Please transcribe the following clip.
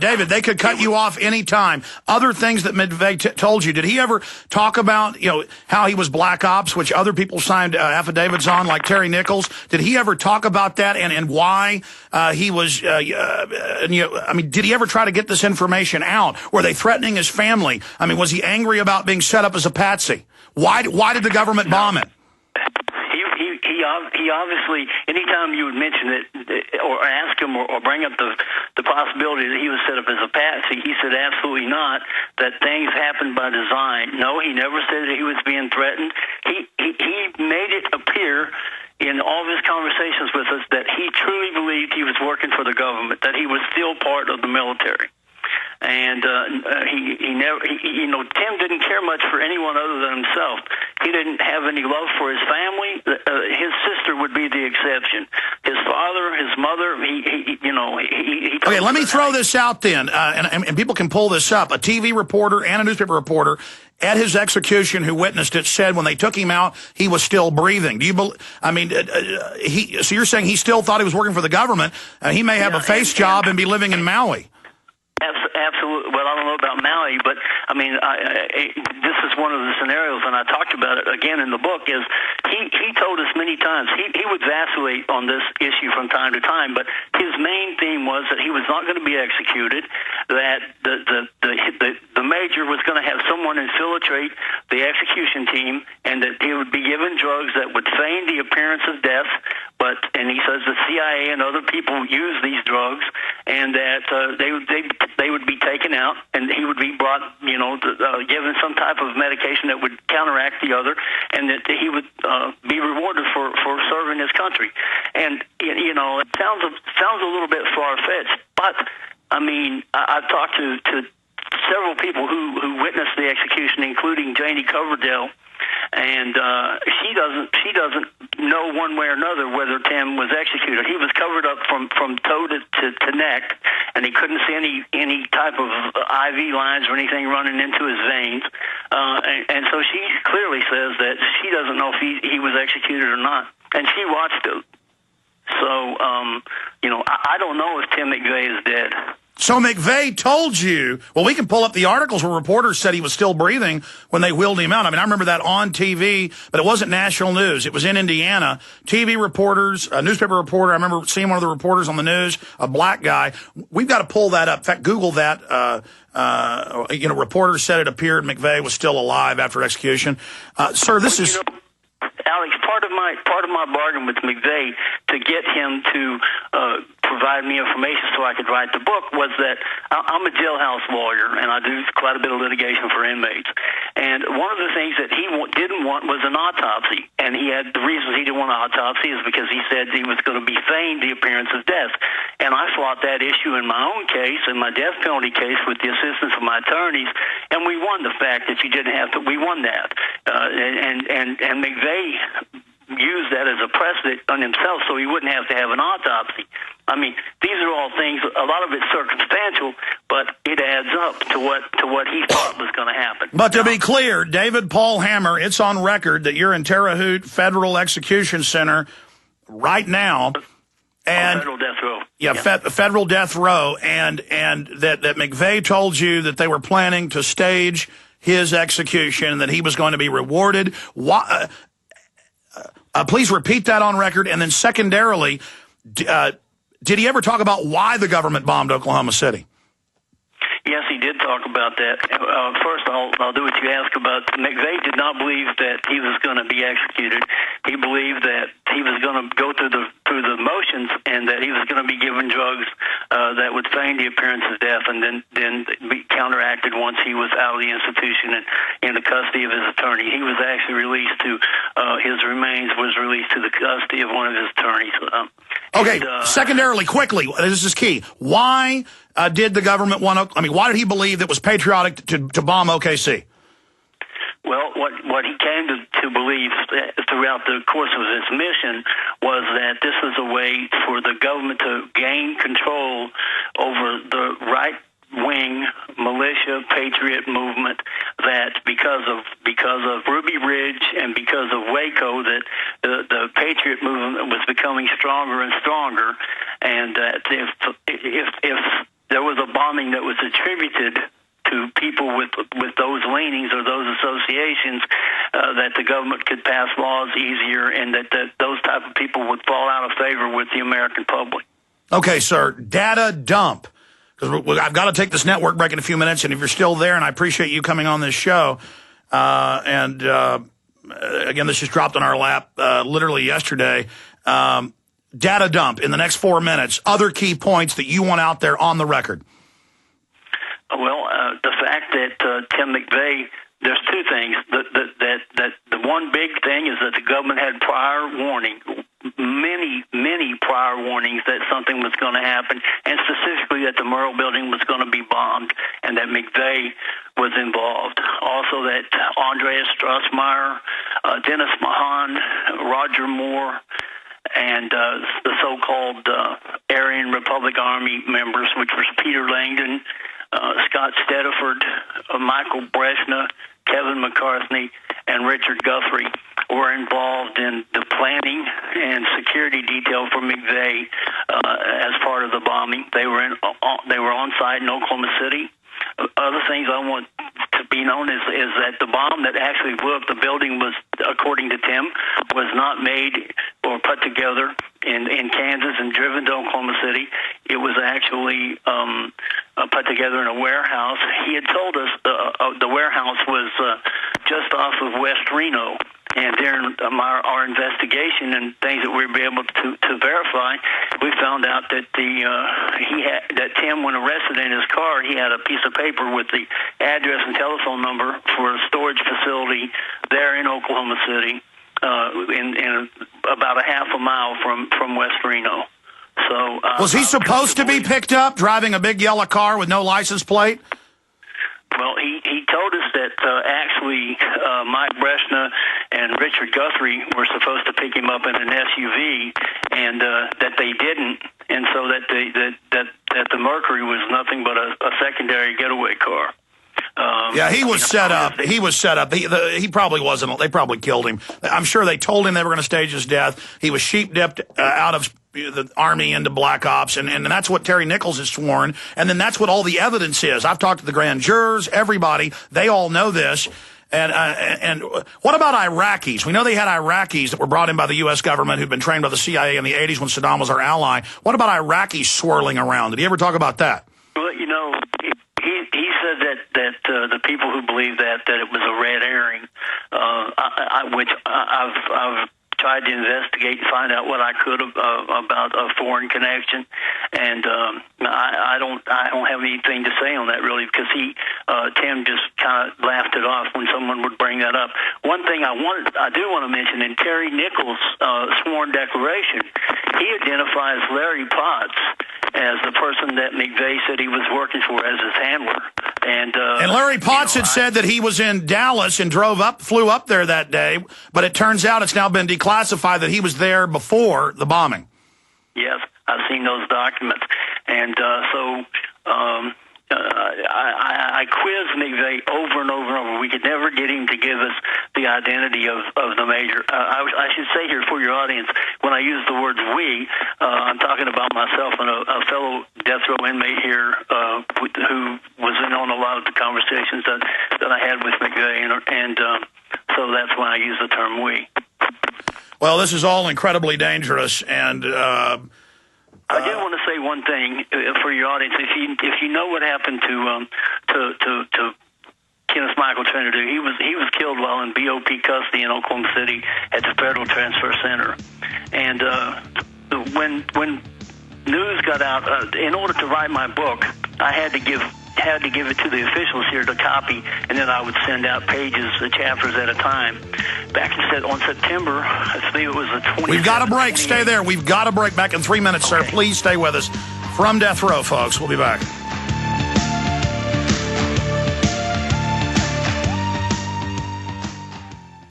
David, they could cut you off any time. Other things that McVeigh told you, did he ever talk about, how he was black ops, which other people signed affidavits on, like Terry Nichols? Did he ever talk about that and why he was, did he ever try to get this information out? Were they threatening his family? I mean, was he angry about being set up as a patsy? Why did the government bomb it? He obviously, anytime you would mention it or ask him or bring up the possibility that he was set up as a patsy, he said absolutely not, that things happened by design. No, he never said that he was being threatened. He made it appear in all of his conversations with us that he truly believed he was working for the government, that he was still part of the military. And Tim didn't care much for anyone other than himself. He didn't have any love for his family. His sister would be the exception. His father, his mother, Okay, let me throw this out then, and people can pull this up. A TV reporter and a newspaper reporter at his execution who witnessed it said when they took him out, he was still breathing. Do you believe? So you're saying he still thought he was working for the government? He may have a face job and be living in Maui. Absolutely. Well, I don't know about Maui, but I mean, this is one of the scenarios, and I talked about it again in the book. Is he told us many times he would vacillate on this issue from time to time, but his main theme was that he was not going to be executed. That the major was going to have someone infiltrate the execution team, and that he would be given drugs that would feign the appearance of death. And he says the CIA and other people use these drugs, and that they would be taken out, and he would be brought, given some type of medication that would counteract the other, and that he would be rewarded for serving his country. And it sounds a little bit far-fetched, but I mean, I've talked to several people who witnessed the execution, including Janie Coverdale. And she doesn't know one way or another whether Tim was executed. He was covered up from toe to neck, and he couldn't see any type of IV lines or anything running into his veins. And so she clearly says that she doesn't know if he was executed or not, and she watched it. So I don't know if Tim McVeigh is dead. So McVeigh told you, well, we can pull up the articles where reporters said he was still breathing when they wheeled him out. I mean, I remember that on TV, but it wasn't national news. It was in Indiana. TV reporters, a newspaper reporter, I remember seeing one of the reporters on the news, a black guy. We've got to pull that up. In fact, Google that. Reporters said it appeared McVeigh was still alive after execution. Sir, this is... Alex, part of my bargain with McVeigh to get him to provide me information so I could write the book was that I'm a jailhouse lawyer, and I do quite a bit of litigation for inmates. And one of the things that he didn't want was an autopsy. And he had the reasons he didn't want an autopsy is because he said he was going to be feigned the appearance of death. And I fought that issue in my own case, in my death penalty case, with the assistance of my attorneys, and we won the fact that you didn't have to. We won that, and McVeigh used that as a precedent on himself so he wouldn't have to have an autopsy. I mean, these are all things, a lot of it's circumstantial, but it adds up to what he thought was going to happen. But to be clear, David Paul Hammer, it's on record that you're in Terre Haute Federal Execution Center right now. And federal death row. Yeah, federal death row, and that McVeigh told you that they were planning to stage his execution, that he was going to be rewarded. Please repeat that on record. And then secondarily, did he ever talk about why the government bombed Oklahoma City? Yes, he did talk about that. First, I'll do what you ask about. McVeigh did not believe that he was going to be executed. He believed that he was going to go through the motions, and that he was going to be given drugs that would feign the appearance of death, and then be counteracted once he was out of the institution and in the custody of his attorney. He was actually released to his remains was released to the custody of one of his attorneys. Okay. Secondarily, quickly, this is key. Why did the government why did he believe that it was patriotic to bomb OKC? Well, what he came to believe throughout the course of his mission was that this was a way for the government to gain control over the right-wing militia patriot movement, that because of Ruby Ridge and because of Waco, that the patriot movement was becoming stronger and stronger, and that if there was a bomb bombing that was attributed to people with those leanings or those associations, that the government could pass laws easier, and that those type of people would fall out of favor with the American public. Okay, sir. Data dump. Because I've got to take this network break in a few minutes, and if you're still there, and I appreciate you coming on this show, again, this just dropped on our lap literally yesterday. Data dump in the next 4 minutes. Other key points that you want out there on the record. Well, the fact that Tim McVeigh, there's two things. That the one big thing is that the government had prior warning, many prior warnings that something was going to happen, and specifically that the Murrah building was going to be bombed, and that McVeigh was involved. Also that Andreas Strassmeyer, Dennis Mahan, Roger Moore, and the so-called Aryan Republic Army members, which was Peter Langdon, Scott Stediford, Michael Breshna, Kevin McCarthy, and Richard Guthrie were involved in the planning and security detail for McVeigh as part of the bombing. They were on site in Oklahoma City. Other things I want to be known is that the bomb that actually blew up the building was, according to Tim, was not made or put together in Kansas and driven to Oklahoma City. It was actually put together in a warehouse. He had told us the warehouse was just off of West Reno. And during our investigation and things that we were able to verify, we found out that that Tim, when arrested in his car, he had a piece of paper with the address and telephone number for a storage facility there in Oklahoma City, in about a half a mile from West Reno. So was he supposed to be picked up driving a big yellow car with no license plate? Well, he told us that actually Mike Breshna and Richard Guthrie were supposed to pick him up in an SUV, and that they didn't, and so that the Mercury was nothing but a secondary getaway car. Yeah, he was set up. He was set up. He probably wasn't. They probably killed him. I'm sure they told him they were going to stage his death. He was sheep-dipped out of the Army into Black Ops, and that's what Terry Nichols has sworn, and then that's what all the evidence is. I've talked to the grand jurors, everybody. They all know this. And what about Iraqis? We know they had Iraqis that were brought in by the U.S. government who'd been trained by the CIA in the 80s when Saddam was our ally. What about Iraqis swirling around? Did he ever talk about that? Well, you know, he said that the people who believe that it was a red herring, which I've tried to investigate and find out what I could about a foreign connection, and I don't have anything to say on that really, because Tim just kind of laughed it off when someone would bring that up. One thing I do want to mention, in Terry Nichols' sworn declaration, he identifies Larry Potts as the person that McVeigh said he was working for as his handler. And Larry Potts had said that he was in Dallas and flew up there that day, but it turns out it's now been declassified that he was there before the bombing. Yes, I've seen those documents. And I quizzed McVeigh over and over and over. We could never get him to give us the identity of the major. I should say here for your audience, when I use the words we, I'm talking about myself and a fellow death row inmate here who was in on a lot of the conversations that I had with McVeigh, and so that's when I use the term we. Well, this is all incredibly dangerous, and I did want to say one thing for your audience. If you know what happened to Kenneth Michael Trinidad, he was killed while in BOP custody in Oklahoma City at the Federal Transfer Center. And when news got out, in order to write my book, I had to give it to the officials here to copy, and then I would send out pages, chapters at a time. On September, I believe it was the 20th. We've got a break. Stay there. We've got a break. Back in 3 minutes, okay, sir. Please stay with us. From Death Row, folks. We'll be back.